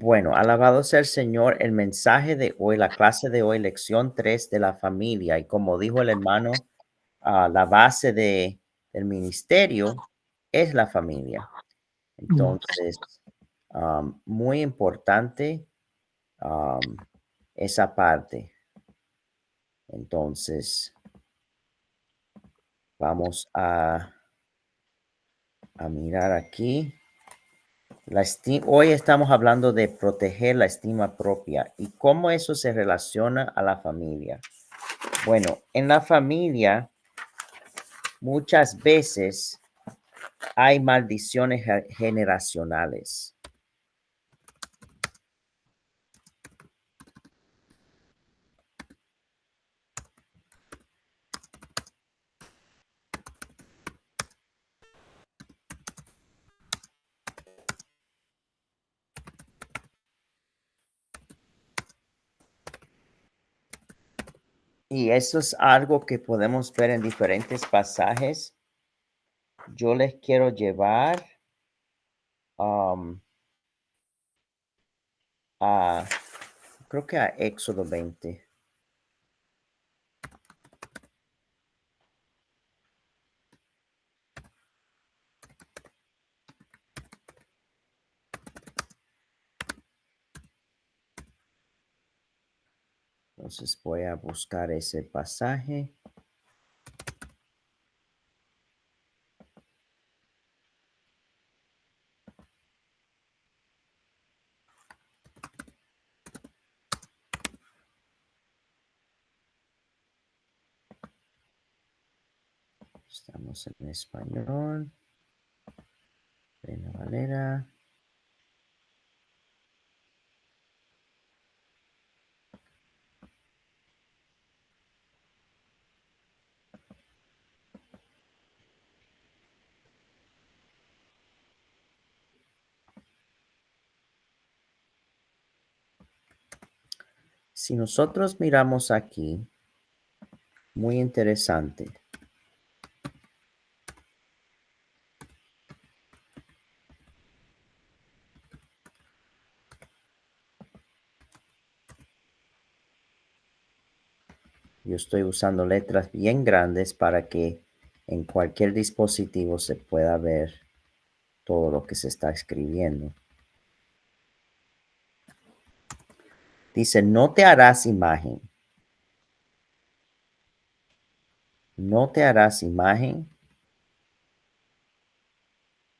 Bueno, alabado sea el Señor. El mensaje de hoy, la clase de hoy, lección 3 de la familia. Y como dijo el hermano, la base del ministerio es la familia. Mm. Entonces, muy importante am, esa parte. Entonces, vamos a mirar aquí. Hoy estamos hablando de proteger la estima propia y cómo eso se relaciona a la familia. Bueno, en la familia muchas veces hay maldiciones generacionales. Y eso es algo que podemos ver en diferentes pasajes. Yo les quiero llevar um, a, creo que a Éxodo 20. Entonces voy a buscar ese pasaje. Estamos en español. Reina Valera. Si nosotros miramos aquí, muy interesante. Yo estoy usando letras bien grandes para que en cualquier dispositivo se pueda ver todo lo que se está escribiendo. Dice, no te harás imagen. No te harás imagen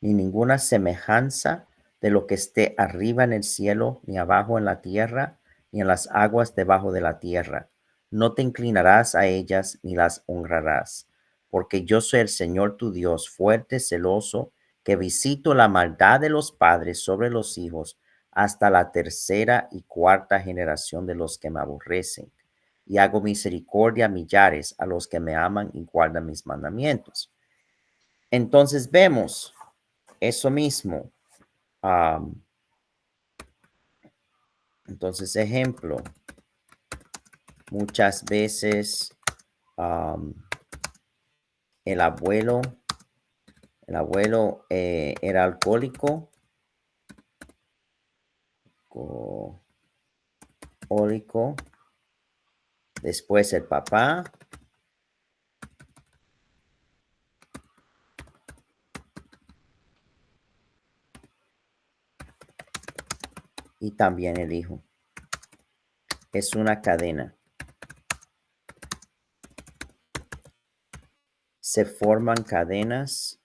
ni ninguna semejanza de lo que esté arriba en el cielo, ni abajo en la tierra, ni en las aguas debajo de la tierra. No te inclinarás a ellas ni las honrarás, porque yo soy el Señor tu Dios, fuerte, celoso, que visito la maldad de los padres sobre los hijos hasta la tercera y cuarta generación de los que me aborrecen, y hago misericordia a millares a los que me aman y guardan mis mandamientos. Entonces vemos eso mismo. Am, entonces, ejemplo, muchas veces am, el abuelo, era alcohólico, alcohólico, después el papá y también el hijo. Es una cadena. Se forman cadenas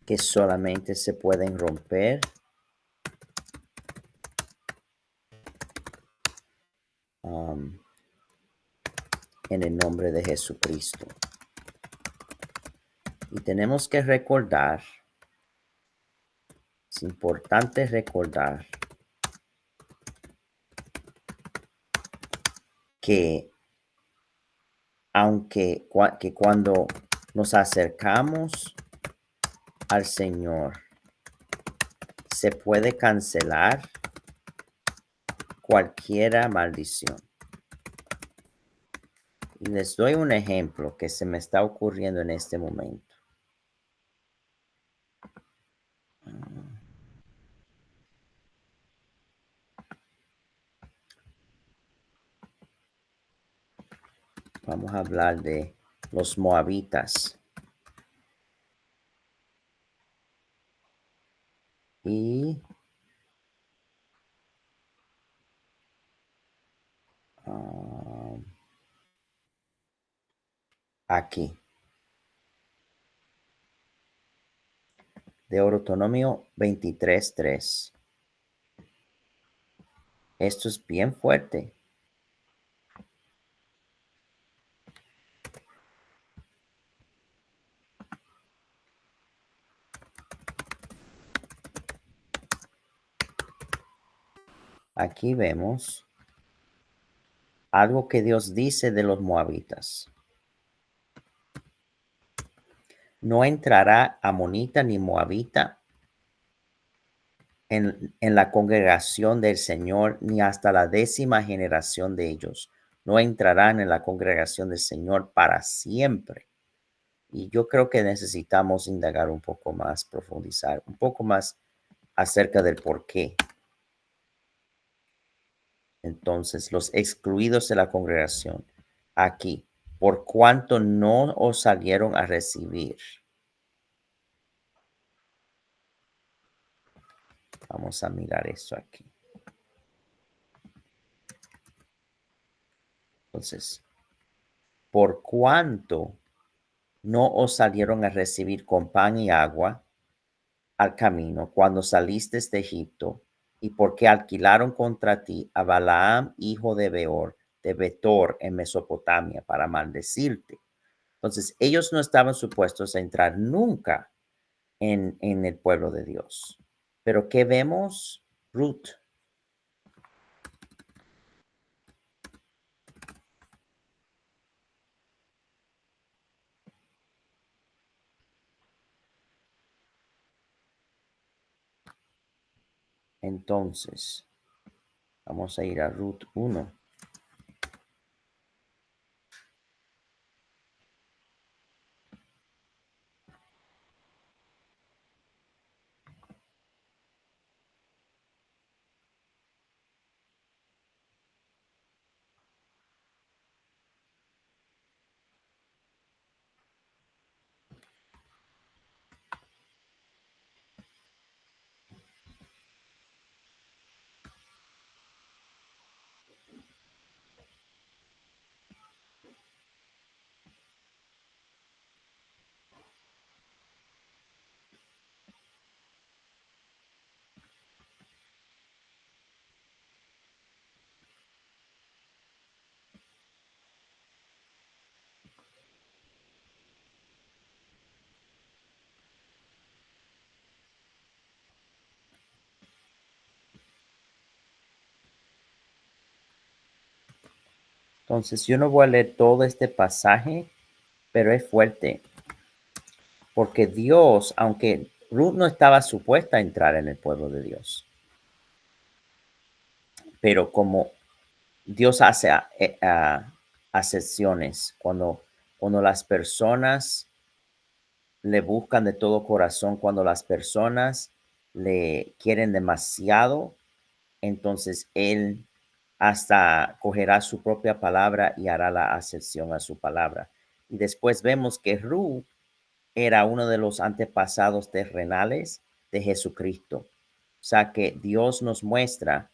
que solamente se pueden romper um, en el nombre de Jesucristo. Y tenemos que recordar, es importante recordar que aunque que cuando nos acercamos al Señor, se puede cancelar cualquier maldición. Y les doy un ejemplo que se me está ocurriendo en este momento. Vamos a hablar de los moabitas. Y ah, aquí, Deuteronomio 23:3. Esto es bien fuerte. Aquí vemos algo que Dios dice de los moabitas. No entrará amonita ni moabita en la congregación del Señor, ni hasta la 10ª generación de ellos. No entrarán en la congregación del Señor para siempre. Y yo creo que necesitamos indagar un poco más, profundizar un poco más acerca del por qué. Entonces, los excluidos de la congregación, aquí, por cuanto no os salieron a recibir. Vamos a mirar esto aquí. Entonces, por cuanto no os salieron a recibir con pan y agua al camino cuando saliste de Egipto, y porque alquilaron contra ti a Balaam, hijo de Beor, de Betor, en Mesopotamia, para maldecirte. Entonces, ellos no estaban supuestos a entrar nunca en el pueblo de Dios. Pero ¿qué vemos? Ruth. Entonces, vamos a ir a Ruth 1. Entonces, yo no voy a leer todo este pasaje, pero es fuerte, porque Dios, aunque Ruth no estaba supuesta a entrar en el pueblo de Dios, pero como Dios hace acepciones, cuando las personas le buscan de todo corazón, cuando las personas le quieren demasiado, entonces Él hasta cogerá su propia palabra y hará la acepción a su palabra. Y después vemos que Ruth era uno de los antepasados terrenales de Jesucristo. O sea que Dios nos muestra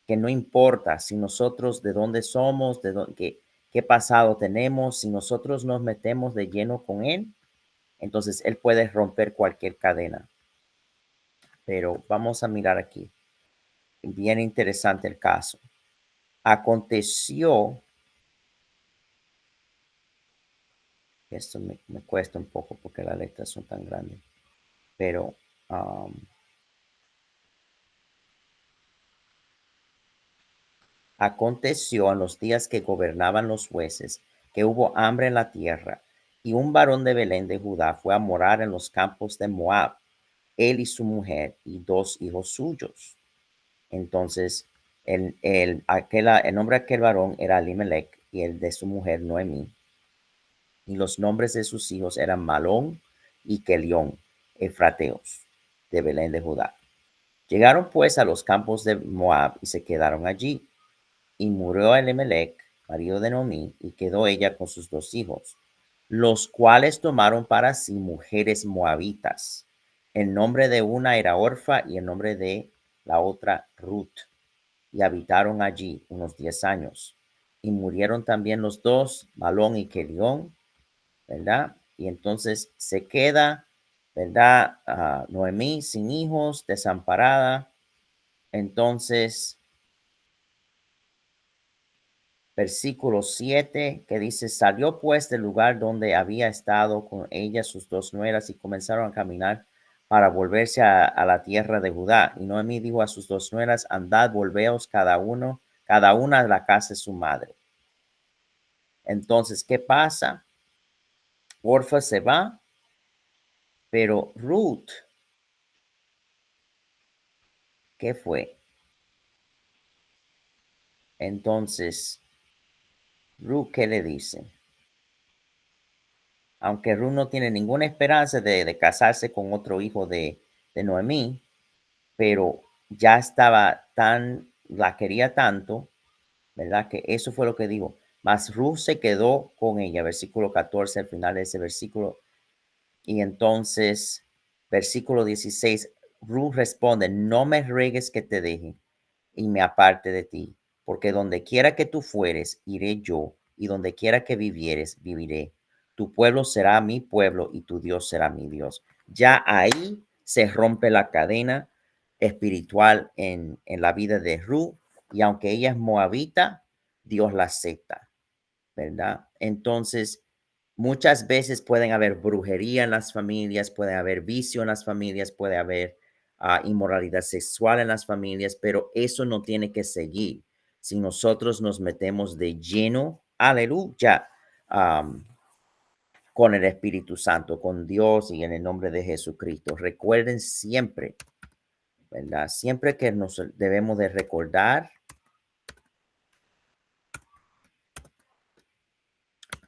que no importa si nosotros de dónde somos, qué pasado tenemos, si nosotros nos metemos de lleno con Él, entonces Él puede romper cualquier cadena. Pero vamos a mirar aquí. Bien interesante el caso. Aconteció, esto me cuesta un poco porque las letras son tan grandes, pero aconteció en los días que gobernaban los jueces, que hubo hambre en la tierra, y un varón de Belén de Judá fue a morar en los campos de Moab, él y su mujer y 2 hijos suyos. Entonces, el nombre de aquel varón era Elimelech y el de su mujer Noemí. Y los nombres de sus hijos eran Malón y Kelión, efrateos, de Belén de Judá. Llegaron pues a los campos de Moab y se quedaron allí. Y murió Elimelech marido de Noemí, y quedó ella con sus 2 hijos, los cuales tomaron para sí mujeres moabitas. El nombre de una era Orfa y el nombre de la otra Ruth, y habitaron allí unos 10 años. Y murieron también los dos, Malón y Kelión, ¿verdad? Y entonces se queda, ¿verdad? Noemí sin hijos, desamparada. Entonces, versículo 7 que dice, salió pues del lugar donde había estado con ella sus 2 nueras y comenzaron a caminar para volverse a la tierra de Judá. Y Noemí dijo a sus 2 nueras, andad, volveos cada una a la casa de su madre. Entonces, ¿qué pasa? Orfa se va, pero Ruth, ¿qué fue? Entonces, Ruth, ¿qué le dice? Aunque Ruth no tiene ninguna esperanza de casarse con otro hijo de Noemí, pero ya estaba la quería tanto, ¿verdad? Que eso fue lo que dijo. Mas Ruth se quedó con ella, versículo 14, al final de ese versículo. Y entonces, versículo 16, Ruth responde, no me ruegues que te deje y me aparte de ti, porque donde quiera que tú fueres, iré yo, y donde quiera que vivieres, viviré. Tu pueblo será mi pueblo y tu Dios será mi Dios. Ya ahí se rompe la cadena espiritual en la vida de Ruth, y aunque ella es moabita, Dios la acepta, ¿verdad? Entonces, muchas veces pueden haber brujería en las familias, puede haber vicio en las familias, puede haber inmoralidad sexual en las familias, pero eso no tiene que seguir si nosotros nos metemos de lleno, aleluya, am, con el Espíritu Santo, con Dios y en el nombre de Jesucristo. Recuerden siempre, ¿verdad? Siempre que nos debemos de recordar,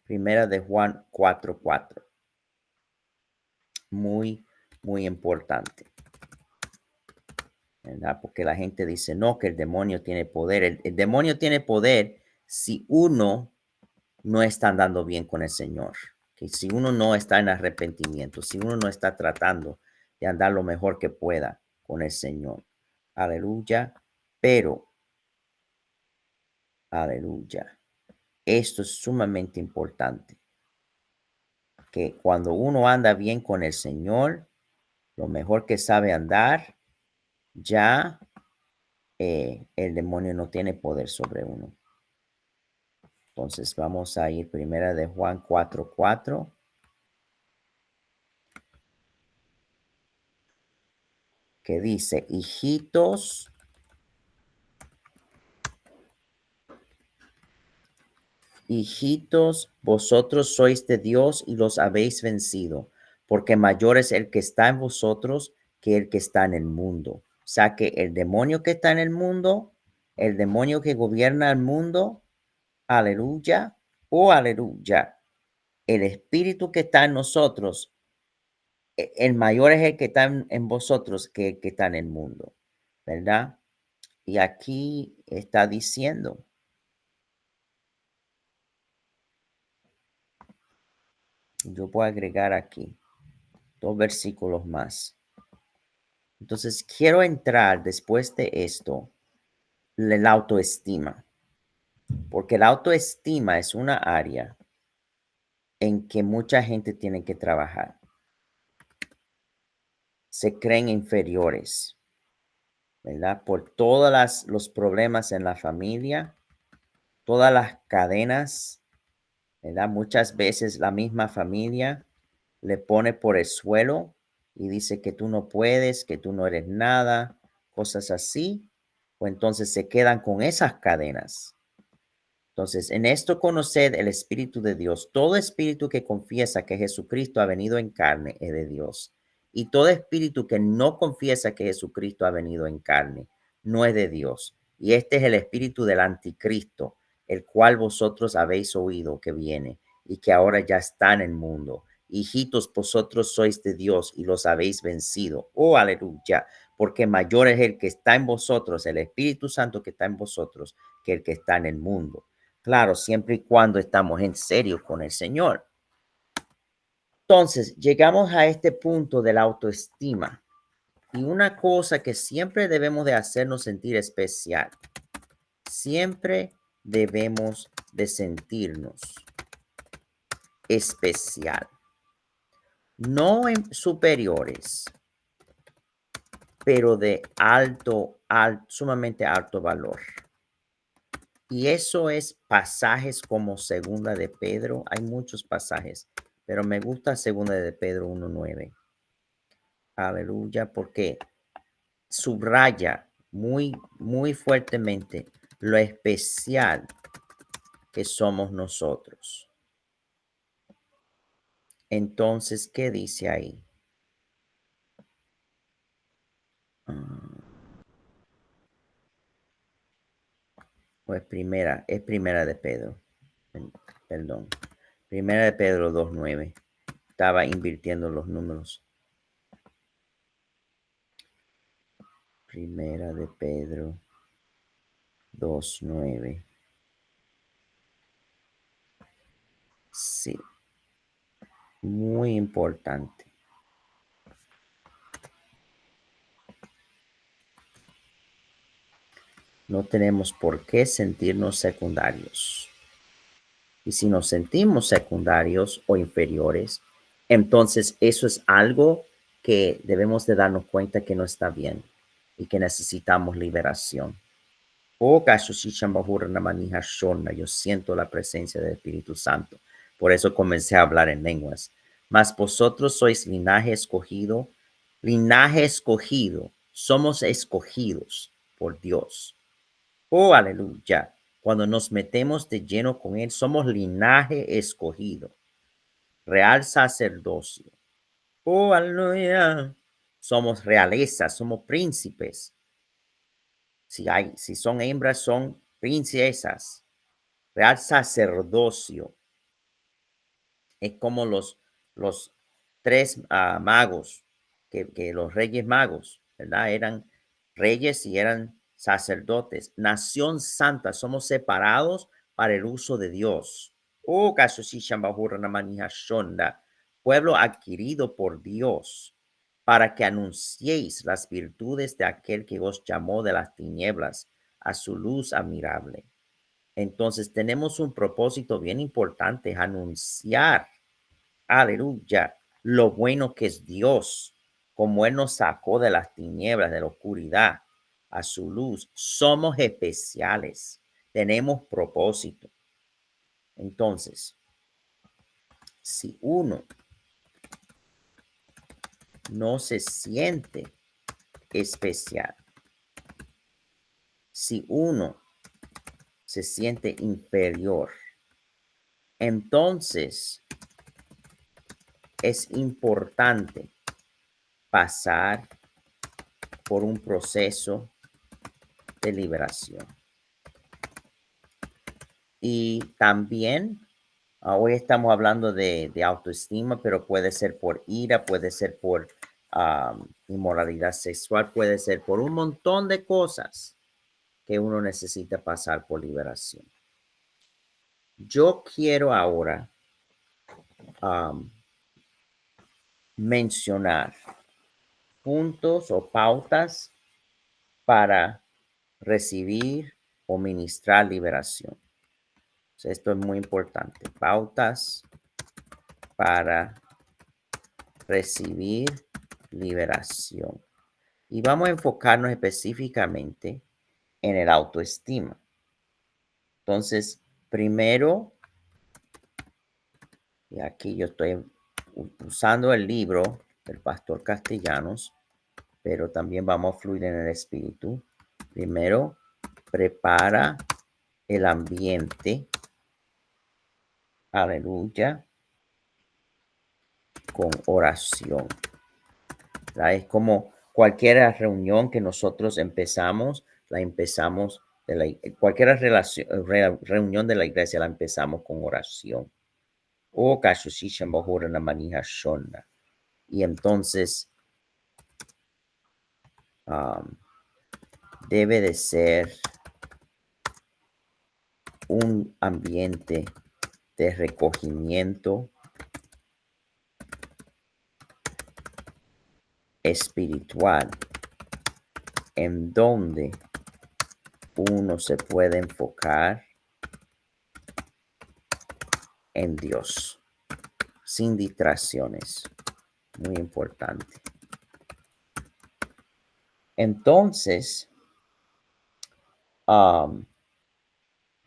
primera de Juan 4:4. Muy, muy importante, ¿verdad? Porque la gente dice, no, que el demonio tiene poder. El demonio tiene poder si uno no está andando bien con el Señor, que si uno no está en arrepentimiento, si uno no está tratando de andar lo mejor que pueda con el Señor. Aleluya. Pero, aleluya. Esto es sumamente importante, que cuando uno anda bien con el Señor, lo mejor que sabe andar, ya el demonio no tiene poder sobre uno. Entonces vamos a ir primera de Juan 4:4, que dice, hijitos, vosotros sois de Dios y los habéis vencido, porque mayor es el que está en vosotros que el que está en el mundo. O sea que el demonio que está en el mundo, el demonio que gobierna el mundo, aleluya, aleluya, el espíritu que está en nosotros, el mayor es el que está en vosotros que el que está en el mundo, ¿verdad? Y aquí está diciendo, yo voy a agregar aquí 2 versículos más. Entonces, quiero entrar después de esto, la autoestima, porque la autoestima es una área en que mucha gente tiene que trabajar. Se creen inferiores, ¿verdad? Por todos los problemas en la familia, todas las cadenas, ¿verdad? Muchas veces la misma familia le pone por el suelo y dice que tú no puedes, que tú no eres nada, cosas así, o entonces se quedan con esas cadenas. Entonces, en esto conoced el Espíritu de Dios. Todo espíritu que confiesa que Jesucristo ha venido en carne es de Dios. Y todo espíritu que no confiesa que Jesucristo ha venido en carne no es de Dios. Y este es el espíritu del anticristo, el cual vosotros habéis oído que viene y que ahora ya está en el mundo. Hijitos, vosotros sois de Dios y los habéis vencido. Oh, aleluya. Porque mayor es el que está en vosotros, el Espíritu Santo que está en vosotros, que el que está en el mundo. Claro, siempre y cuando estamos en serio con el Señor. Entonces, llegamos a este punto de la autoestima. Y una cosa que siempre debemos de hacernos sentir especial. Siempre debemos de sentirnos especial. No en superiores, pero de sumamente alto valor. Y eso es pasajes como Segunda de Pedro. Hay muchos pasajes, pero me gusta Segunda de Pedro 1:9. Aleluya, porque subraya muy fuertemente lo especial que somos nosotros. Entonces, ¿qué dice ahí? Pues es primera de Pedro. Perdón. Primera de Pedro 2:9. Estaba invirtiendo los números. Primera de Pedro 2:9. Sí, muy importante. No tenemos por qué sentirnos secundarios. Y si nos sentimos secundarios o inferiores, entonces eso es algo que debemos de darnos cuenta que no está bien y que necesitamos liberación. Oh, yo siento la presencia del Espíritu Santo. Por eso comencé a hablar en lenguas. Mas vosotros sois linaje escogido, somos escogidos por Dios. Oh, aleluya. Cuando nos metemos de lleno con Él, somos linaje escogido, real sacerdocio. Oh, aleluya. Somos realeza, somos príncipes. Si son hembras, son princesas. Real sacerdocio. Es como los tres magos, que los reyes magos, ¿verdad? Eran reyes y eran sacerdotes. Nación santa, somos separados para el uso de Dios. Oh, shonda, pueblo adquirido por Dios, para que anunciéis las virtudes de aquel que os llamó de las tinieblas a su luz admirable. Entonces tenemos un propósito bien importante, anunciar, aleluya, lo bueno que es Dios, como Él nos sacó de las tinieblas, de la oscuridad, a su luz. Somos especiales, tenemos propósito. Entonces, si uno no se siente especial, si uno se siente inferior, entonces es importante pasar por un proceso de liberación. Y también, hoy estamos hablando de autoestima, pero puede ser por ira, puede ser por inmoralidad sexual, puede ser por un montón de cosas que uno necesita pasar por liberación. Yo quiero ahora mencionar puntos o pautas para recibir o ministrar liberación. Esto es muy importante. Pautas para recibir liberación. Y vamos a enfocarnos específicamente en el autoestima. Entonces, primero, y aquí yo estoy usando el libro del pastor Castellanos, pero también vamos a fluir en el espíritu. Primero, prepara el ambiente. Aleluya. Con oración. ¿Verdad? Es como cualquier reunión que nosotros empezamos, cualquier reunión de la iglesia la empezamos con oración. Y entonces debe de ser un ambiente de recogimiento espiritual en donde uno se puede enfocar en Dios sin distracciones. Muy importante. Entonces,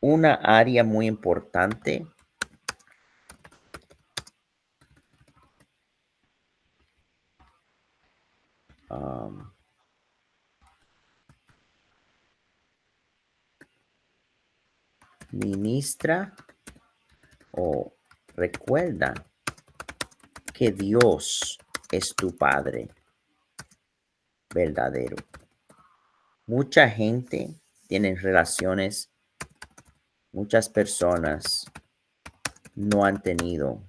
una área muy importante ministra o recuerda que Dios es tu Padre verdadero. Mucha gente tiene relaciones, muchas personas no han tenido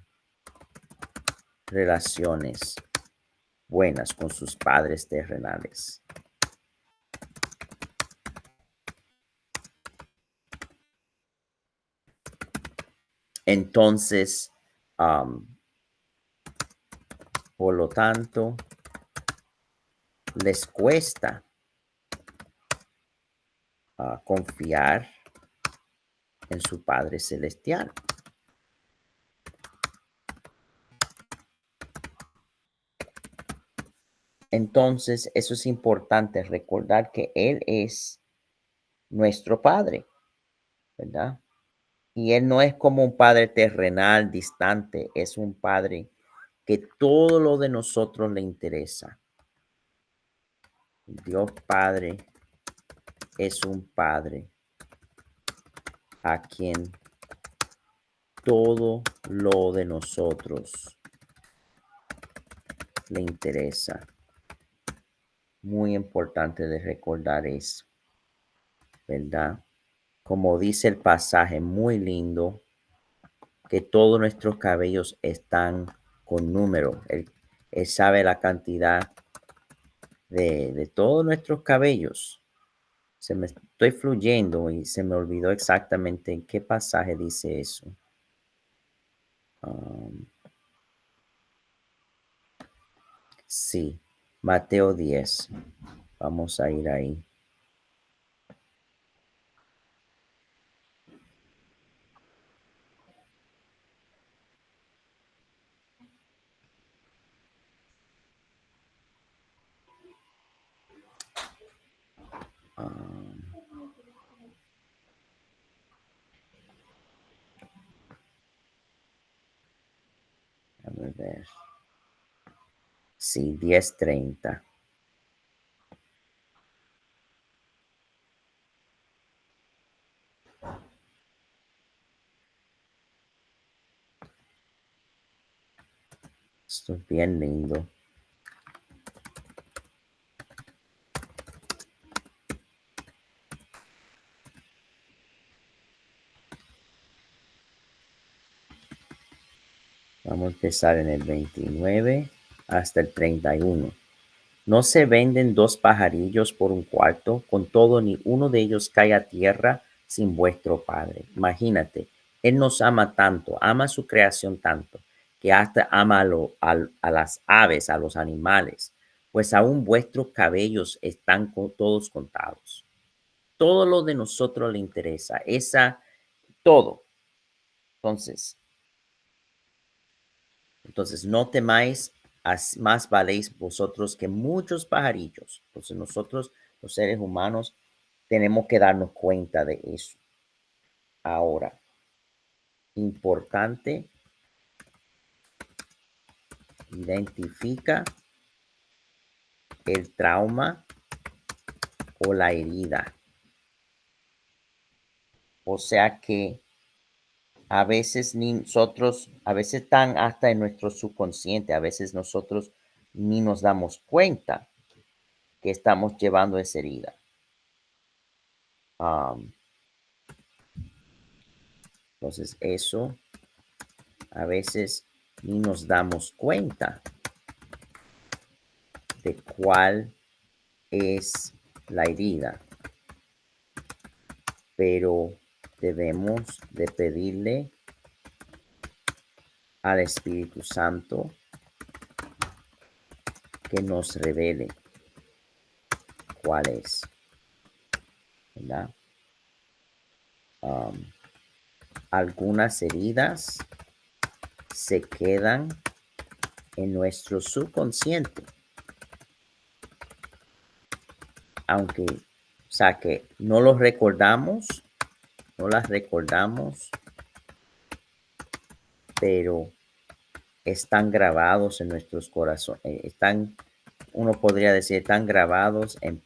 relaciones buenas con sus padres terrenales. Entonces, por lo tanto, les cuesta confiar en su Padre Celestial. Entonces, eso es importante, recordar que Él es nuestro Padre, ¿verdad? Y Él no es como un Padre terrenal, distante, es un Padre que todo lo de nosotros le interesa. Dios Padre es un Padre a quien todo lo de nosotros le interesa. Muy importante de recordar eso, ¿verdad? Como dice el pasaje, muy lindo, que todos nuestros cabellos están con número. Él sabe la cantidad de todos nuestros cabellos. Se me estoy fluyendo y se me olvidó exactamente en qué pasaje dice eso. Sí, Mateo 10. Vamos a ir ahí. Déjame ver. Sí, 10:30. Esto es bien lindo. Vamos a empezar en el 29 hasta el 31. ¿No se venden dos pajarillos por un cuarto? Con todo, ni uno de ellos cae a tierra sin vuestro Padre. Imagínate, Él nos ama tanto, ama su creación tanto, que hasta ama a las aves, a los animales, pues aún vuestros cabellos están todos contados. Todo lo de nosotros le interesa, todo. Entonces, no temáis, más valéis vosotros que muchos pajarillos. Entonces, nosotros, los seres humanos, tenemos que darnos cuenta de eso. Ahora, importante, identifica el trauma o la herida. O sea que a veces ni nosotros, a veces están hasta en nuestro subconsciente, a veces nosotros ni nos damos cuenta que estamos llevando esa herida. Entonces, eso a veces ni nos damos cuenta de cuál es la herida, pero debemos de pedirle al Espíritu Santo que nos revele cuál es, ¿verdad? Algunas heridas se quedan en nuestro subconsciente, aunque, o sea, que no los recordamos, no las recordamos, pero están grabados en nuestros corazones, uno podría decir, están grabados en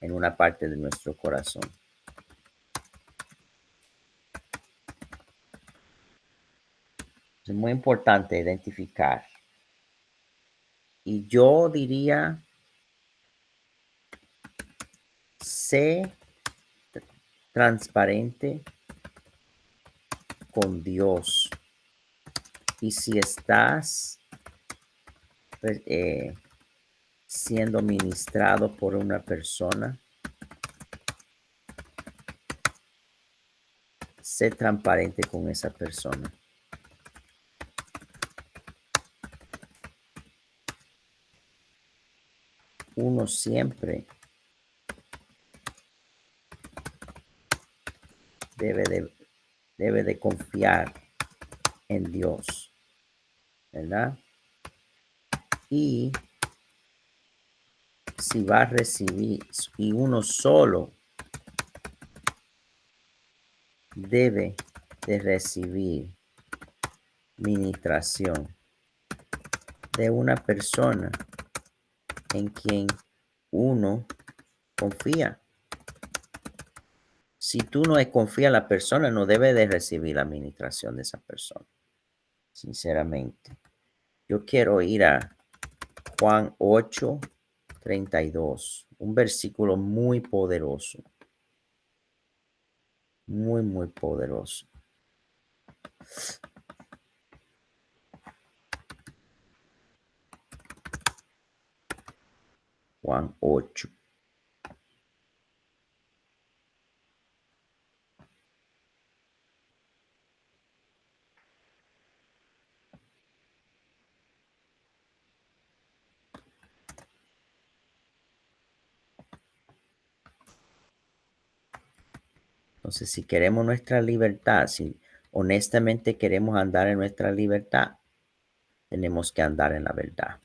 una parte de nuestro corazón. Es muy importante identificar. Y yo diría, sé transparente con Dios. Y si estás eh, siendo ministrado por una persona, sé transparente con esa persona. Uno siempre debe de confiar en Dios, ¿verdad? Y si va a recibir, y uno solo debe de recibir ministración de una persona en quien uno confía. Si tú no confías en la persona, no debe de recibir la administración de esa persona, sinceramente. Yo quiero ir a Juan 8:32, un versículo muy poderoso, muy, muy poderoso. Juan 8. Entonces, si queremos nuestra libertad, si honestamente queremos andar en nuestra libertad, tenemos que andar en la verdad.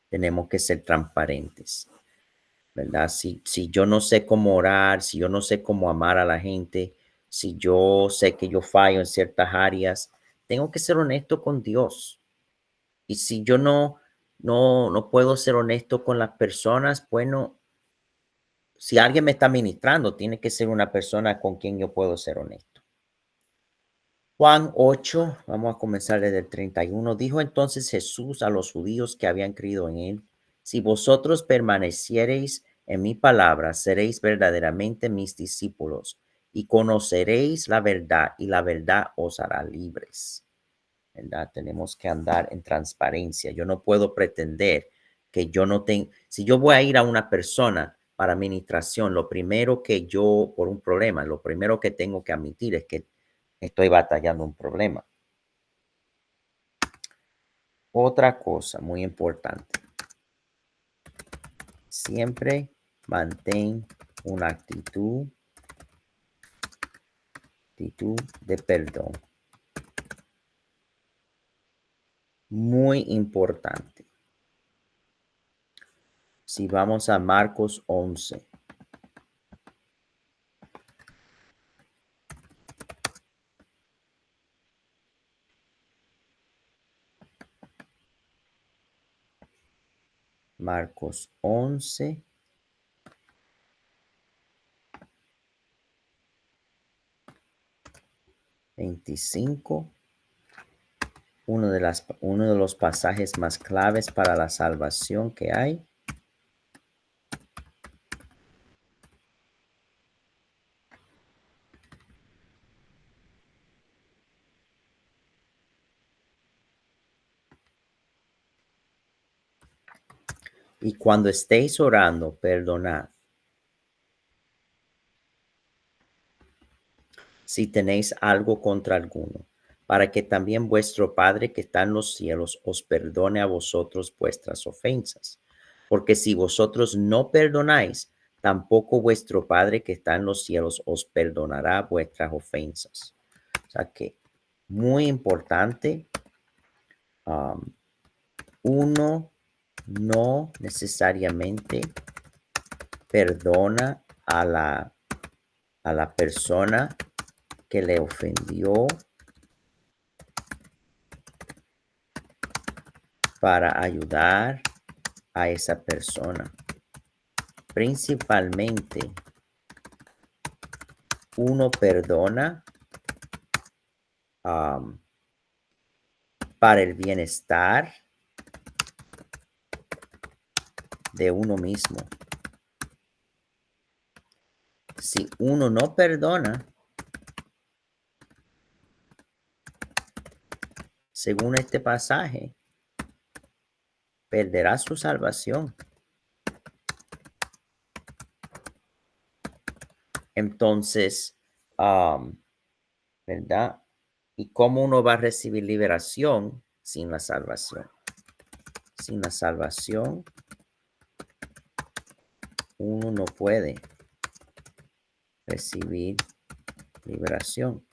Tenemos que ser transparentes, ¿verdad? Si yo no sé cómo orar, si yo no sé cómo amar a la gente, si yo sé que yo fallo en ciertas áreas, tengo que ser honesto con Dios. Y si yo no puedo ser honesto con las personas, bueno, si alguien me está ministrando, tiene que ser una persona con quien yo puedo ser honesto. Juan 8, vamos a comenzar desde el 31. Dijo entonces Jesús a los judíos que habían creído en él: si vosotros permaneciereis en mi palabra, seréis verdaderamente mis discípulos y conoceréis la verdad, y la verdad os hará libres. ¿Verdad? Tenemos que andar en transparencia. Yo no puedo pretender que yo no tengo, si yo voy a ir a una persona para administración, lo primero que yo, por un problema, lo primero que tengo que admitir es que estoy batallando un problema. Otra cosa muy importante, siempre mantén una actitud de perdón. Muy importante. Si vamos a Marcos 11. Marcos 11. 25. Uno de los pasajes más claves para la salvación que hay. Y cuando estéis orando, perdonad. si tenéis algo contra alguno, para que también vuestro Padre que está en los cielos os perdone a vosotros vuestras ofensas. Porque si vosotros no perdonáis, tampoco vuestro Padre que está en los cielos os perdonará vuestras ofensas. O sea que muy importante, uno no necesariamente perdona a la persona que le ofendió para ayudar a esa persona. Principalmente, uno perdona um, para el bienestar de uno mismo. Si uno no perdona, según este pasaje, perderá su salvación. Entonces, ¿verdad? ¿Y cómo uno va a recibir liberación sin la salvación? Sin la salvación, uno no puede recibir liberación.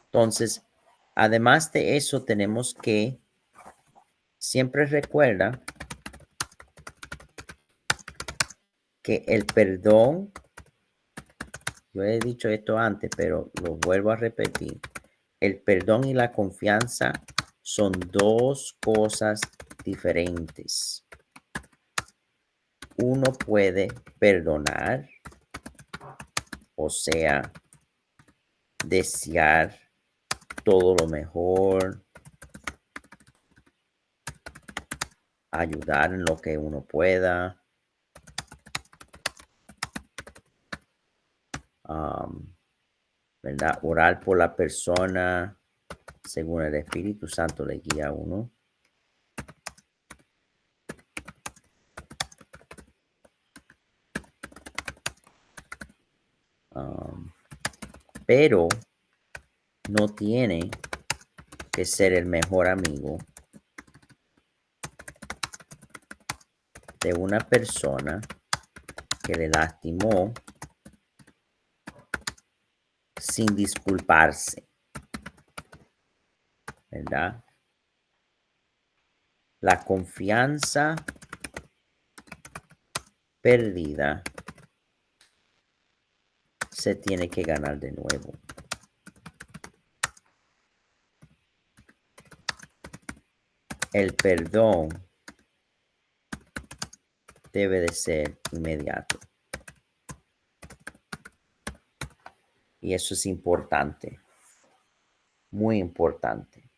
Entonces, además de eso, tenemos que siempre recuerda que el perdón, yo he dicho esto antes, pero lo vuelvo a repetir, el perdón y la confianza son dos cosas diferentes. Uno puede perdonar, o sea, desear todo lo mejor, ayudar en lo que uno pueda, ¿verdad? Orar por la persona según el Espíritu Santo le guía a uno. Pero no tiene que ser el mejor amigo de una persona que le lastimó sin disculparse, ¿verdad? La confianza perdida se tiene que ganar de nuevo. El perdón debe de ser inmediato. Y eso es importante, muy importante.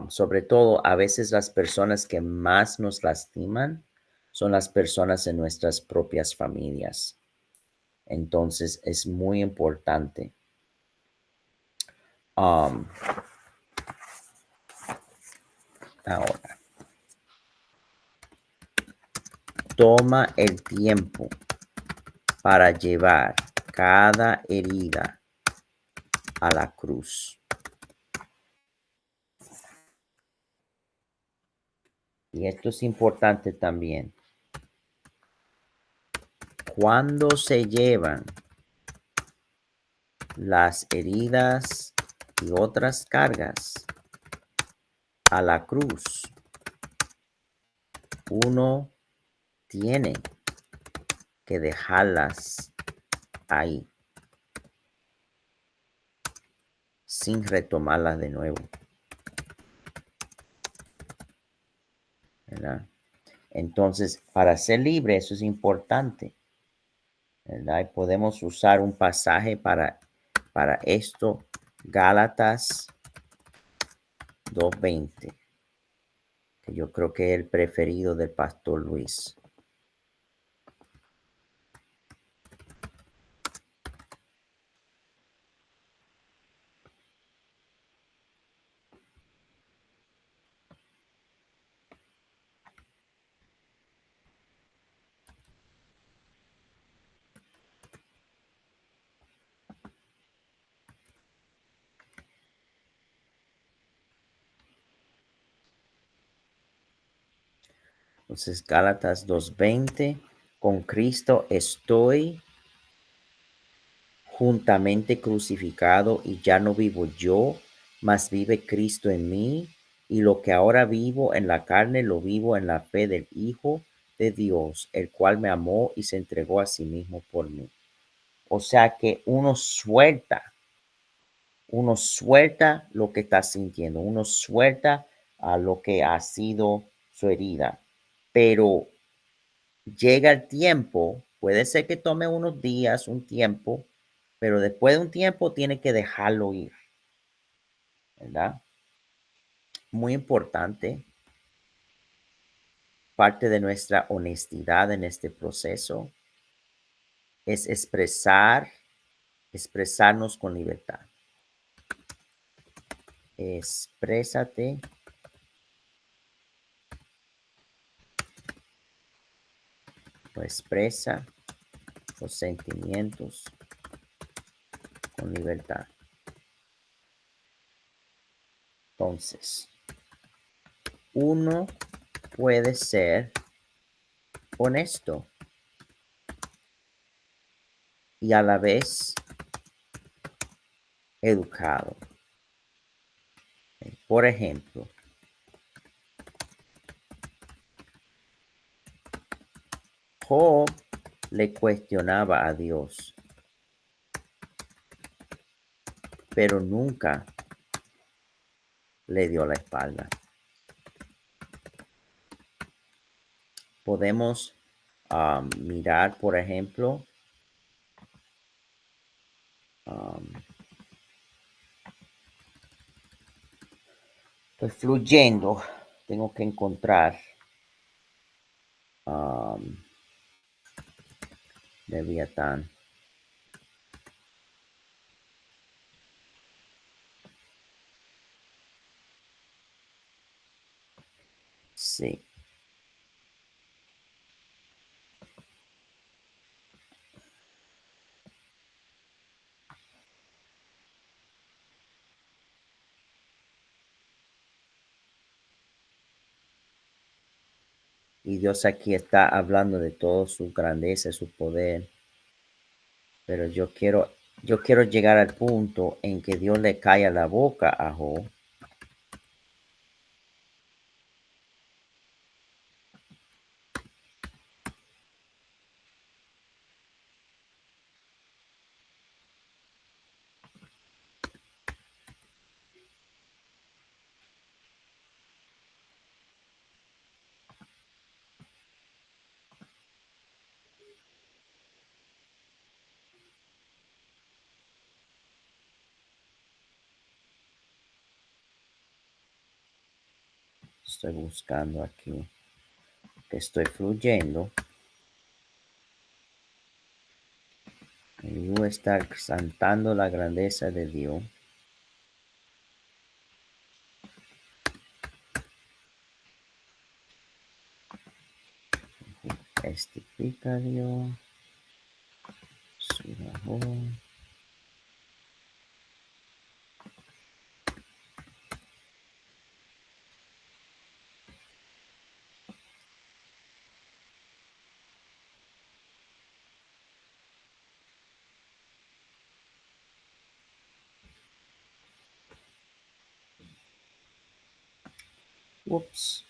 Sobre todo, a veces las personas que más nos lastiman son las personas en nuestras propias familias. Entonces, es muy importante. Ahora, toma el tiempo para llevar cada herida a la cruz. Y esto es importante también. Cuando se llevan las heridas y otras cargas a la cruz, uno tiene que dejarlas ahí sin retomarlas de nuevo, ¿verdad? Entonces, para ser libre, eso es importante, ¿verdad? Y podemos usar un pasaje para esto, Gálatas 2:20, que yo creo que es el preferido del pastor Luis. Entonces, Gálatas 2:20, con Cristo estoy juntamente crucificado y ya no vivo yo, mas vive Cristo en mí, y lo que ahora vivo en la carne lo vivo en la fe del Hijo de Dios, el cual me amó y se entregó a sí mismo por mí. O sea que uno suelta lo que está sintiendo, uno suelta a lo que ha sido su herida, pero llega el tiempo, puede ser que tome unos días, un tiempo, pero después de un tiempo tiene que dejarlo ir, ¿verdad? Muy importante, parte de nuestra honestidad en este proceso es expresarnos con libertad. Exprésate o expresa los sentimientos con libertad. Entonces, uno puede ser honesto y a la vez educado. Por ejemplo, Job le cuestionaba a Dios, pero nunca le dio la espalda. Podemos mirar, por ejemplo, um, estoy fluyendo, tengo que encontrar um, Leviatán. Sí, y Dios aquí está hablando de todo su grandeza, su poder, pero yo quiero llegar al punto en que Dios le calla la boca a Job. Estoy buscando aquí, que estoy fluyendo. Y tú estás exaltando la grandeza de Dios. Testifica Dios. Su amor. Ups.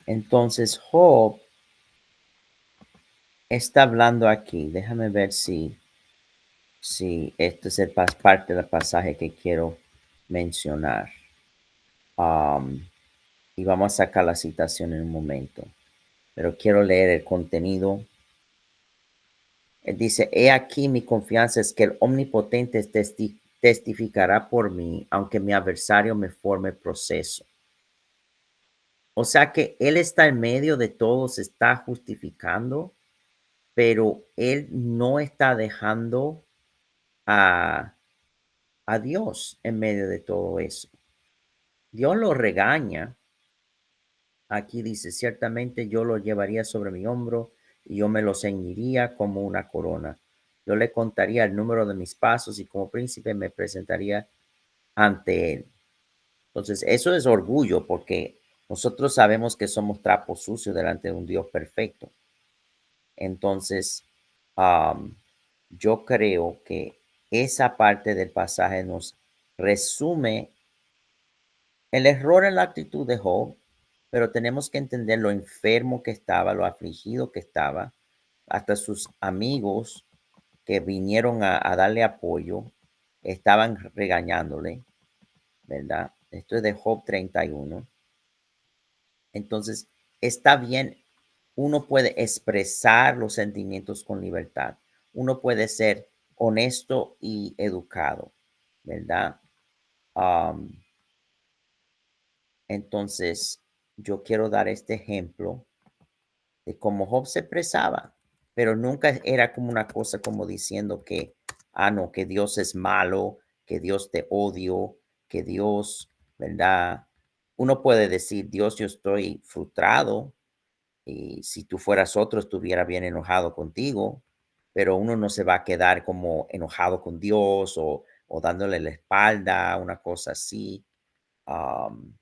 Entonces Job está hablando aquí. Déjame ver si esto es parte del pasaje que quiero mencionar. Um, y vamos a sacar la citación en un momento. Pero quiero leer el contenido. Él dice, he aquí mi confianza es que el omnipotente testificará por mí, aunque mi adversario me forme proceso. O sea que él está en medio de todo, se está justificando pero él no está dejando a, a Dios en medio de todo eso. Dios lo regaña. Aquí dice, ciertamente yo lo llevaría sobre mi hombro y yo me lo ceñiría como una corona. Yo le contaría el número de mis pasos y como príncipe me presentaría ante él. Entonces, eso es orgullo porque nosotros sabemos que somos trapos sucios delante de un Dios perfecto. Entonces, am, yo creo que esa parte del pasaje nos resume el error en la actitud de Job, pero tenemos que entender lo enfermo que estaba, lo afligido que estaba, hasta sus amigos que vinieron a darle apoyo, estaban regañándole, ¿verdad? Esto es de Job 31. Entonces, está bien, uno puede expresar los sentimientos con libertad, uno puede ser honesto y educado, ¿verdad? Am, entonces, yo quiero dar este ejemplo de cómo Job se expresaba, pero nunca era como una cosa como diciendo que, no, que Dios es malo, que Dios te odio, que Dios, ¿verdad? Uno puede decir, Dios, yo estoy frustrado y si tú fueras otro estuviera bien enojado contigo, pero uno no se va a quedar como enojado con Dios o dándole la espalda, una cosa así. Am,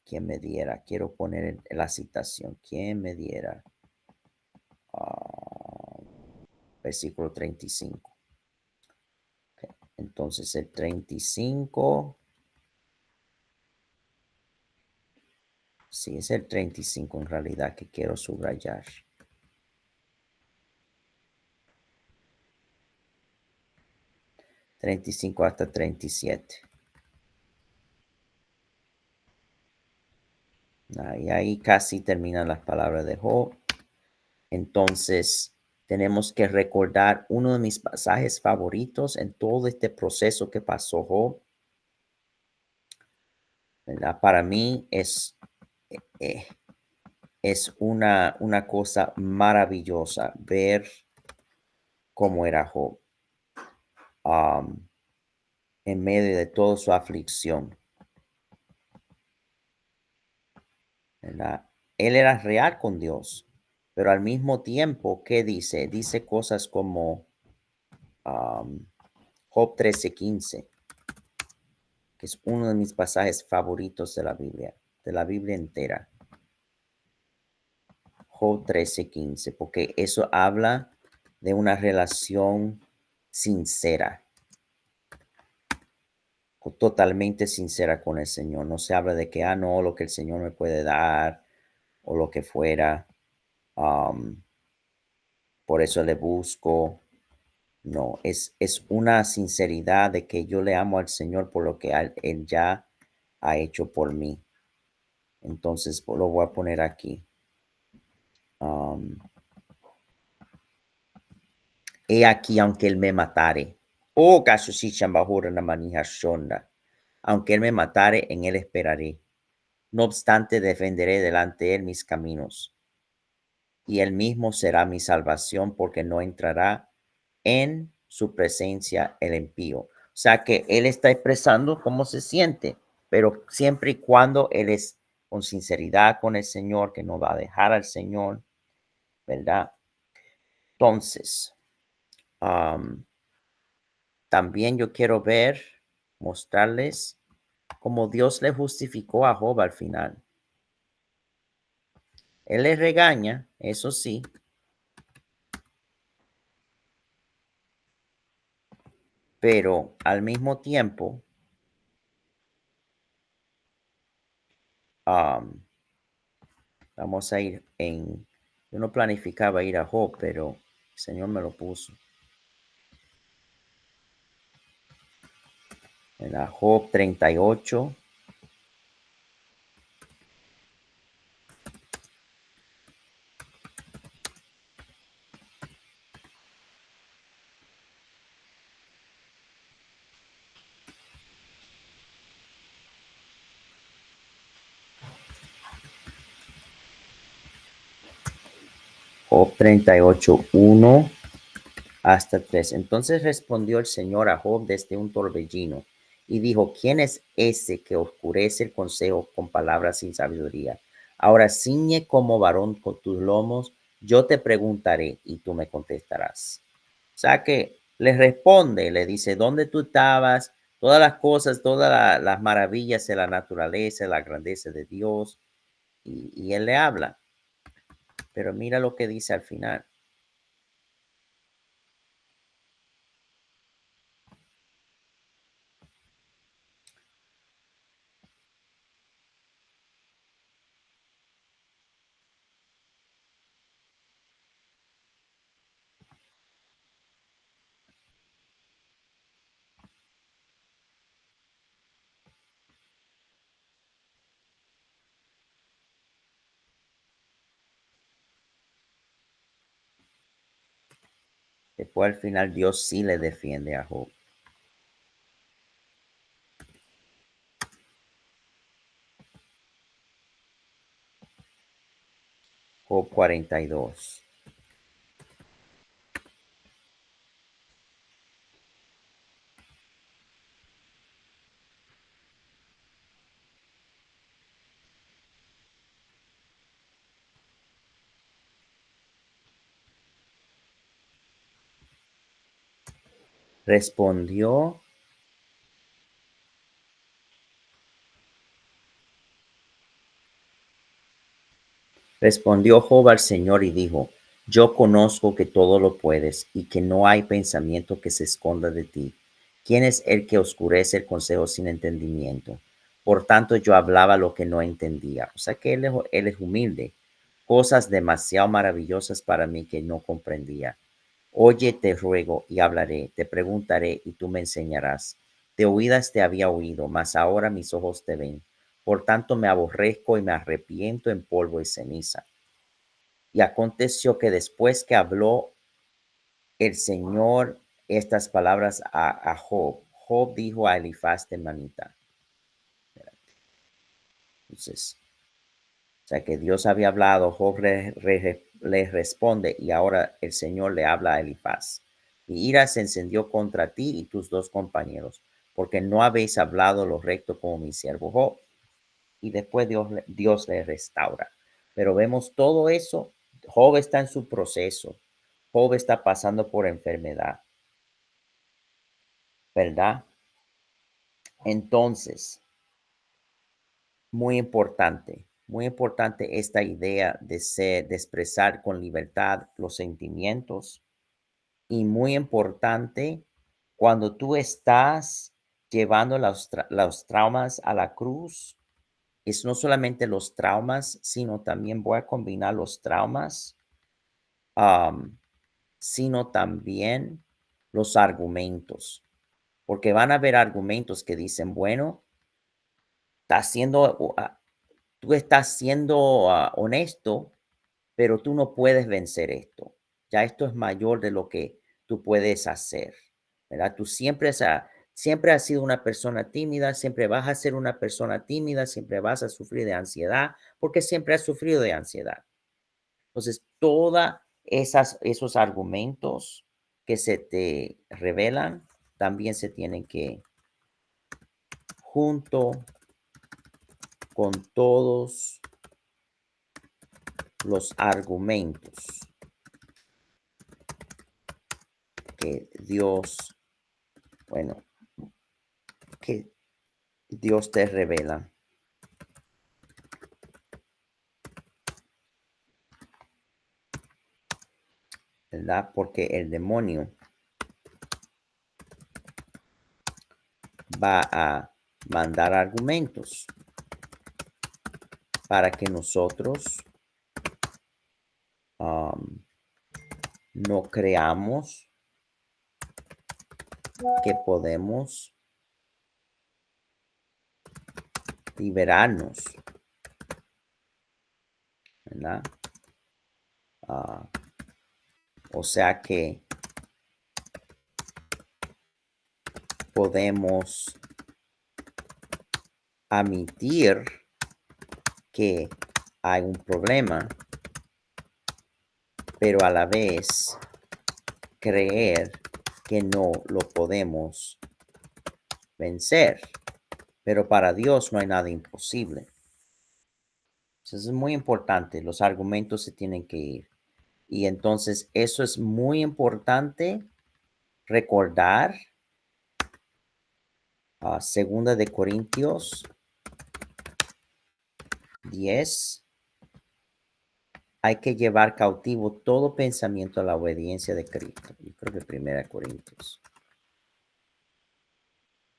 ¿Quién me diera? Quiero poner la citación. ¿Quién me diera? Ah, versículo 35. Ok, entonces el 35, sí, es el 35 en realidad que quiero subrayar. 35 hasta 37. Y ahí casi terminan las palabras de Job. Entonces, tenemos que recordar uno de mis pasajes favoritos en todo este proceso que pasó Job, ¿verdad? Para mí eh, es una cosa maravillosa ver cómo era Job, am, en medio de toda su aflicción, ¿verdad? Él era real con Dios, pero al mismo tiempo, ¿qué dice? Dice cosas como am, Job 13:15, que es uno de mis pasajes favoritos de la Biblia entera. Job 13:15, porque eso habla de una relación sincera, totalmente sincera con el Señor. No se habla de que, no, lo que el Señor me puede dar o lo que fuera. am, por eso le busco. No, es una sinceridad de que yo le amo al Señor por lo que él ya ha hecho por mí. Entonces, lo voy a poner aquí. am, He aquí, aunque él me matare. Oh, Gasushishan Bahura Namanija Shonda. Aunque él me matare, en él esperaré. No obstante, defenderé delante de él mis caminos, y él mismo será mi salvación, porque no entrará en su presencia el impío. O sea que él está expresando cómo se siente, pero siempre y cuando él es con sinceridad con el Señor, que no va a dejar al Señor, ¿verdad? Entonces, am, también yo quiero mostrarles cómo Dios le justificó a Job al final. Él le regaña, eso sí, pero al mismo tiempo, am, vamos a ir yo no planificaba ir a Job, pero el Señor me lo puso. En la Job 38, Job 38, 1 hasta 3. Entonces respondió el Señor a Job desde un torbellino y dijo, ¿quién es ese que oscurece el consejo con palabras sin sabiduría? Ahora ciñe como varón con tus lomos, yo te preguntaré y tú me contestarás. O sea que le responde, le dice, ¿dónde tú estabas? Todas las cosas, las maravillas de la naturaleza, la grandeza de Dios. Y él le habla. Pero mira lo que dice al final. Después al final Dios sí le defiende a Job. Job 42. Respondió, respondió Job al Señor y dijo, yo conozco que todo lo puedes y que no hay pensamiento que se esconda de ti. ¿Quién es el que oscurece el consejo sin entendimiento? Por tanto, yo hablaba lo que no entendía. O sea que él es humilde. Cosas demasiado maravillosas para mí que no comprendía. Oye, te ruego y hablaré, te preguntaré y tú me enseñarás. De oídas te había oído, mas ahora mis ojos te ven. Por tanto me aborrezco y me arrepiento en polvo y ceniza. Y aconteció que después que habló el Señor estas palabras a Job, Job dijo a Elifaz de Manita. Entonces, o sea que Dios había hablado, Job le responde y ahora el Señor le habla a Elifaz. Mi ira se encendió contra ti y tus dos compañeros, porque no habéis hablado lo recto como mi siervo Job. Y después Dios le restaura. Pero vemos todo eso. Job está en su proceso. Job está pasando por enfermedad, ¿verdad? Entonces, muy importante esta idea de ser, de expresar con libertad los sentimientos y muy importante cuando tú estás llevando los traumas a la cruz, es no solamente los traumas, sino también voy a combinar los traumas, am, sino también los argumentos, porque van a haber argumentos que dicen, bueno, está siendo, tú estás siendo honesto, pero tú no puedes vencer esto. Ya esto es mayor de lo que tú puedes hacer, ¿verdad? Tú siempre has sido una persona tímida, siempre vas a ser una persona tímida, siempre vas a sufrir de ansiedad, porque siempre has sufrido de ansiedad. Entonces, todos esos argumentos que se te revelan también se tienen que, junto con todos los argumentos que Dios, bueno, que Dios te revela, ¿verdad? Porque el demonio va a mandar argumentos para que nosotros no creamos que podemos liberarnos, ¿verdad? Ah, o sea que podemos admitir que hay un problema, pero a la vez creer que no lo podemos vencer. Pero para Dios no hay nada imposible. Entonces es muy importante, los argumentos se tienen que ir. Y entonces eso es muy importante recordar. Segunda de Corintios 10. Hay que llevar cautivo todo pensamiento a la obediencia de Cristo. Yo creo que primera Corintios.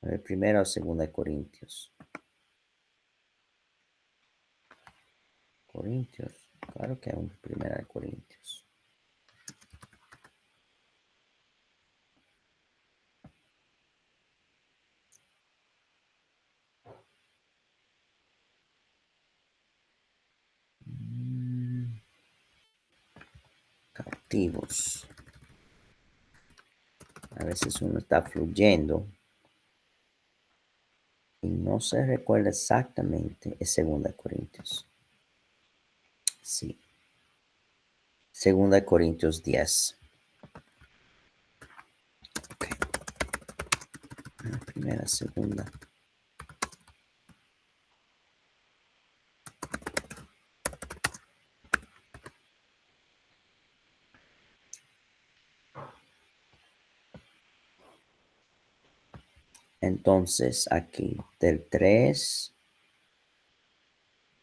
A ver, primera o segunda de Corintios. Corintios. Claro que hay un primera de Corintios. Cautivos. A veces uno está fluyendo y no se recuerda exactamente. Es segunda de Corintios. Sí. Segunda de Corintios 10. Okay. Primera, segunda. Entonces, aquí, del 3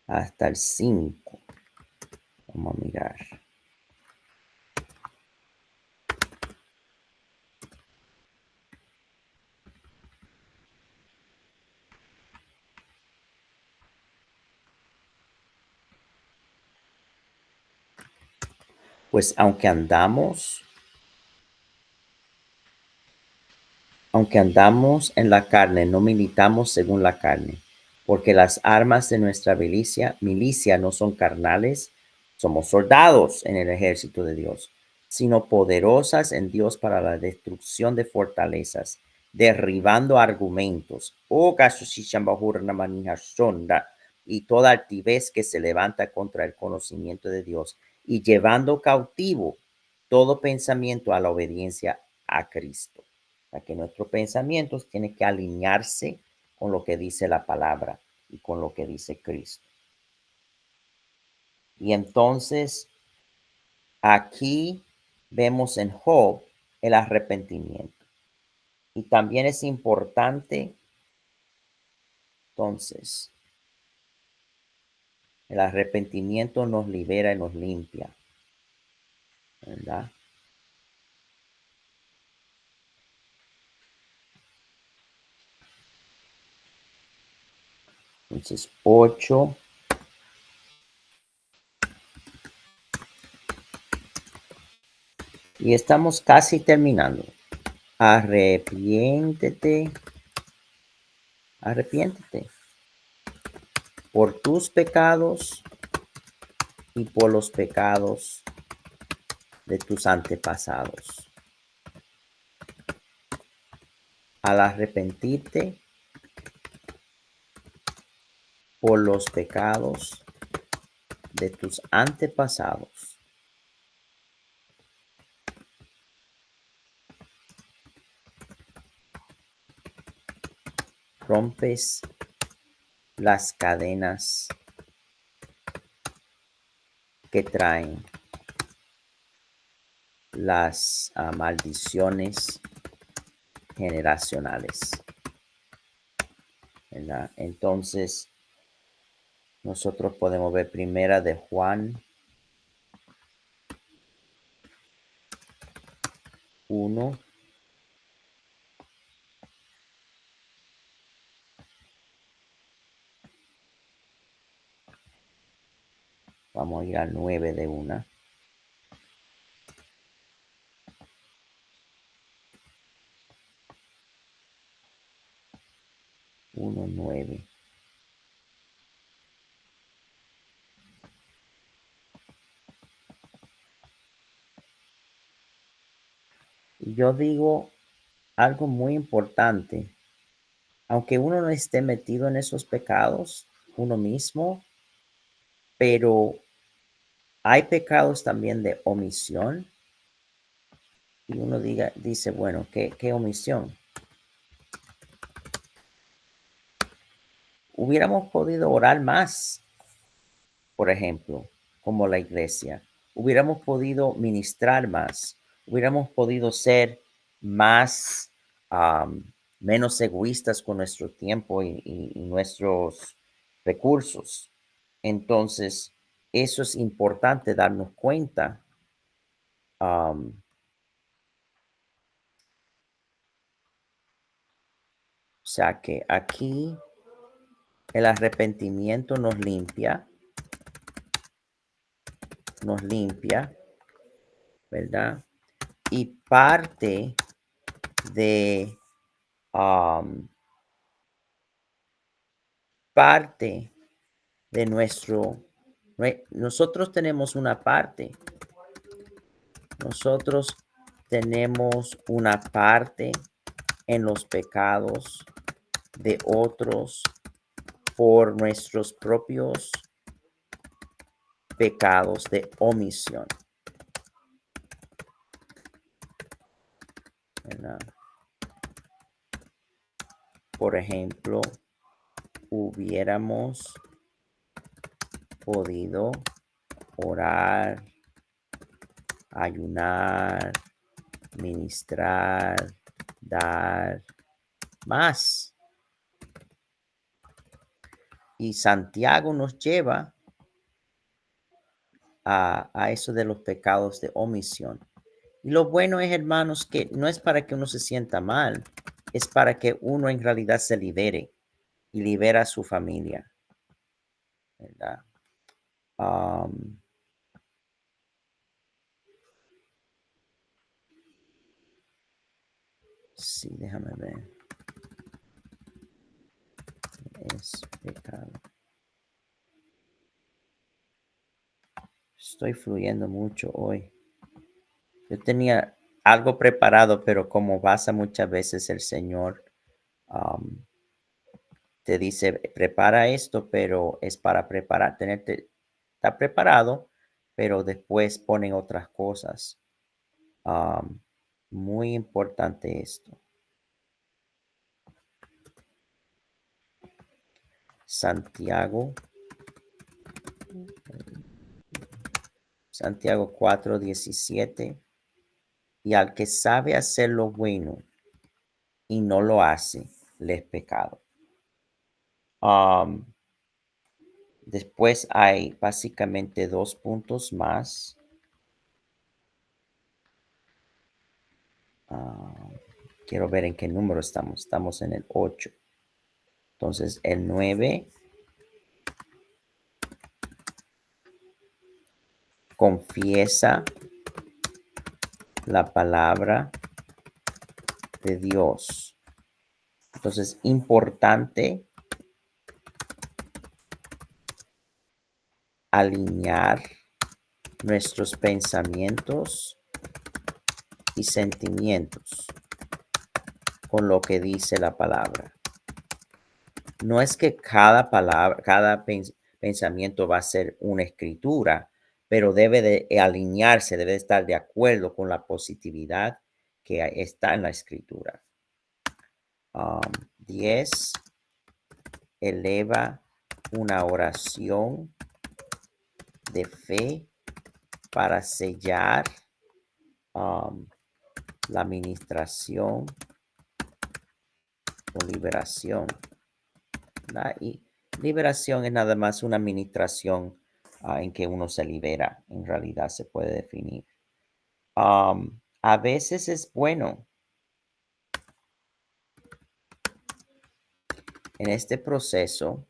hasta el 5. Vamos a mirar. Pues aunque andamos en la carne, no militamos según la carne, porque las armas de nuestra milicia no son carnales, somos soldados en el ejército de Dios, sino poderosas en Dios para la destrucción de fortalezas, derribando argumentos, y toda altivez que se levanta contra el conocimiento de Dios, y llevando cautivo todo pensamiento a la obediencia a Cristo. A que nuestros pensamientos tienen que alinearse con lo que dice la palabra y con lo que dice Cristo. Y entonces aquí vemos en Job el arrepentimiento. Y también es importante, entonces, el arrepentimiento nos libera y nos limpia, ¿verdad? Entonces, 8. Y estamos casi terminando. Arrepiéntete por tus pecados y por los pecados de tus antepasados. Al arrepentirte por los pecados de tus antepasados, rompes las cadenas que traen las maldiciones generacionales, ¿verdad? Entonces, nosotros podemos ver primera de Juan 1. Vamos a ir al 9 de una. 1:9. Y yo digo algo muy importante. Aunque uno no esté metido en esos pecados, uno mismo, pero Hay pecados también de omisión y uno dice, bueno, ¿qué omisión? Hubiéramos podido orar más, por ejemplo, como la iglesia. Hubiéramos podido ministrar más. Hubiéramos podido ser más, am, menos egoístas con nuestro tiempo y nuestros recursos. Entonces, eso es importante darnos cuenta. am, o sea que aquí el arrepentimiento nos limpia, ¿verdad? Y de, am, parte de nosotros tenemos una parte, nosotros tenemos una parte en los pecados de otros por nuestros propios pecados de omisión, ¿verdad? Por ejemplo, hubiéramos podido orar, ayunar, ministrar, dar más. Y Santiago nos lleva a eso de los pecados de omisión. Y lo bueno es, hermanos, que no es para que uno se sienta mal, es para que uno en realidad se libere y libera a su familia, ¿verdad? Am, sí, déjame ver. Es pecado. Estoy fluyendo mucho hoy. Yo tenía algo preparado, pero como pasa muchas veces el Señor am, te dice, prepara esto, pero es para preparar, está preparado, pero después ponen otras cosas. Am, muy importante esto. Santiago, Santiago 4:17. Y al que sabe hacer lo bueno y no lo hace, le es pecado. Am, después hay básicamente dos puntos más. Ah, quiero ver en qué número estamos. Estamos en el 8. Entonces, el 9 confiesa la palabra de Dios. Entonces, importante alinear nuestros pensamientos y sentimientos con lo que dice la palabra. No es que cada palabra, cada pensamiento va a ser una escritura, pero debe de alinearse, debe de estar de acuerdo con la positividad que está en la escritura. 10. Eleva una oración de fe para sellar um, la administración o liberación. Y liberación es nada más una administración en que uno se libera, en realidad se puede definir. A veces es bueno en este proceso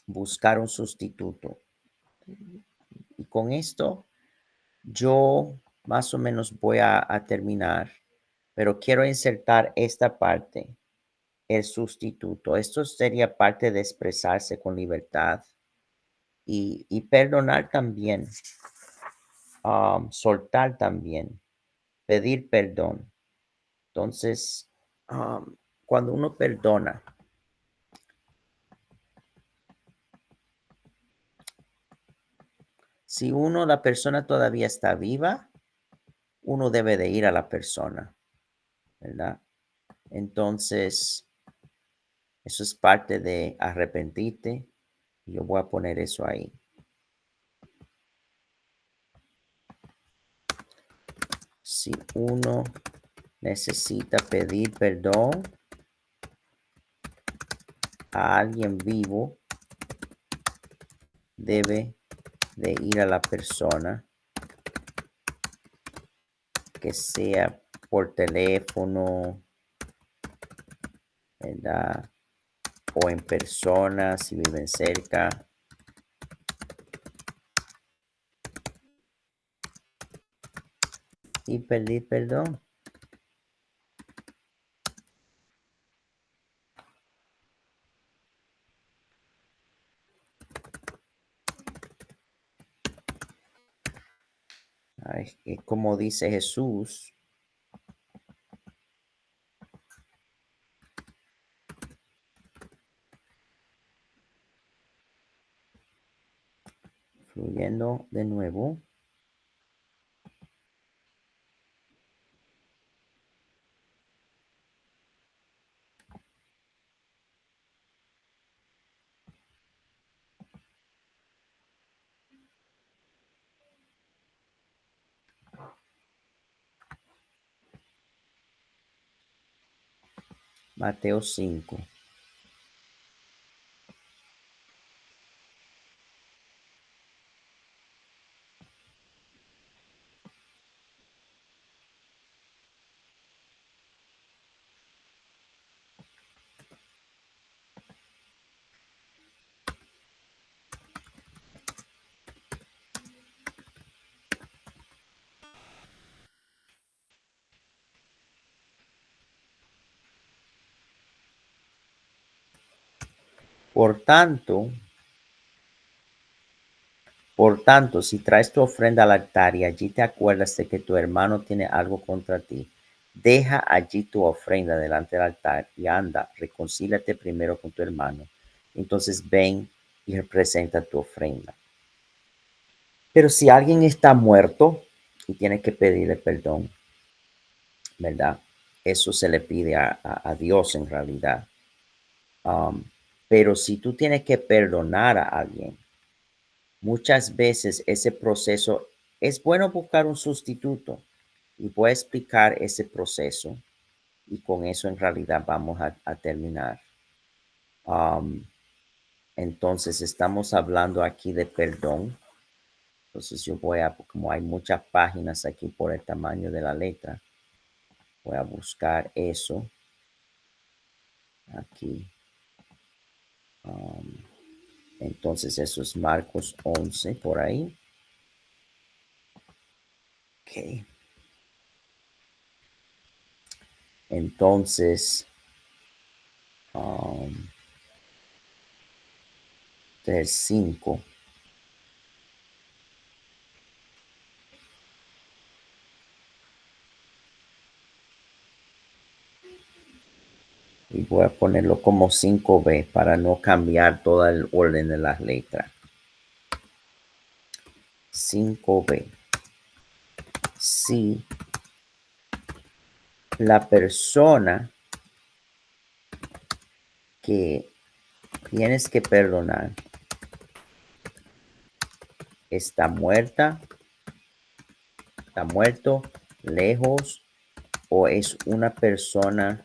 buscar un sustituto. Y con esto yo más o menos voy a terminar, pero quiero insertar esta parte, el sustituto. Esto sería parte de expresarse con libertad y perdonar también, soltar también, pedir perdón. Entonces, cuando uno perdona, Si la persona todavía está viva, uno debe de ir a la persona, ¿verdad? Entonces, eso es parte de arrepentirte. Yo voy a poner eso ahí. Si uno necesita pedir perdón a alguien vivo, debe de ir a la persona, que sea por teléfono, ¿verdad? O en persona, si viven cerca. Y pedir perdón. Ay, es como dice Jesús, fluyendo de nuevo. Mateo 5. Por tanto, si traes tu ofrenda al altar y allí te acuerdas de que tu hermano tiene algo contra ti, deja allí tu ofrenda delante del altar y anda, reconcíliate primero con tu hermano. Entonces ven y presenta tu ofrenda. Pero si alguien está muerto y tiene que pedirle perdón, ¿verdad? Eso se le pide a Dios en realidad. Um, pero si tú tienes que perdonar a alguien, muchas veces ese proceso es bueno buscar un sustituto y voy a explicar ese proceso y con eso en realidad vamos a terminar. Um, entonces estamos hablando aquí de perdón. Entonces yo voy a, como hay muchas páginas aquí por el tamaño de la letra, voy a buscar eso aquí. Um, entonces eso es Marcos 11 por ahí. Ok. Entonces, um, del 5. Y voy a ponerlo como 5b para no cambiar todo el orden de las letras. 5b. Si la persona que tienes que perdonar está muerta, está muerto, lejos, o es una persona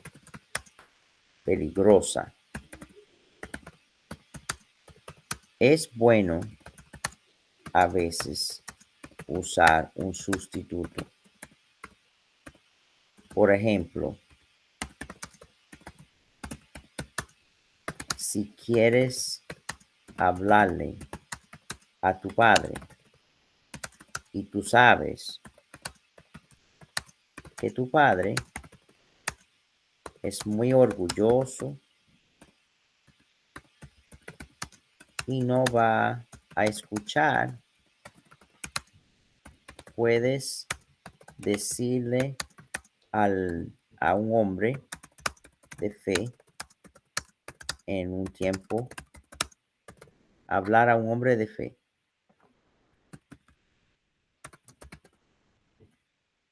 peligrosa, es bueno a veces usar un sustituto. Por ejemplo, si quieres hablarle a tu padre y tú sabes que tu padre es muy orgulloso y no va a escuchar, puedes decirle a un hombre de fe en un tiempo, hablar a un hombre de fe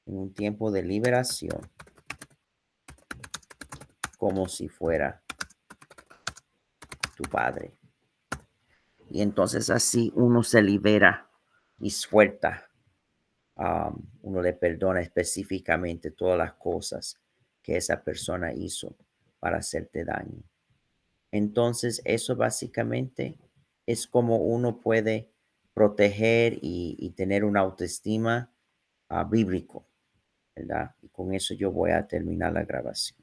en un tiempo de liberación, como si fuera tu padre. Y entonces así uno se libera y suelta. Uno le perdona específicamente todas las cosas que esa persona hizo para hacerte daño. Entonces, eso básicamente es como uno puede proteger y tener una autoestima bíblico, ¿verdad? Y con eso yo voy a terminar la grabación.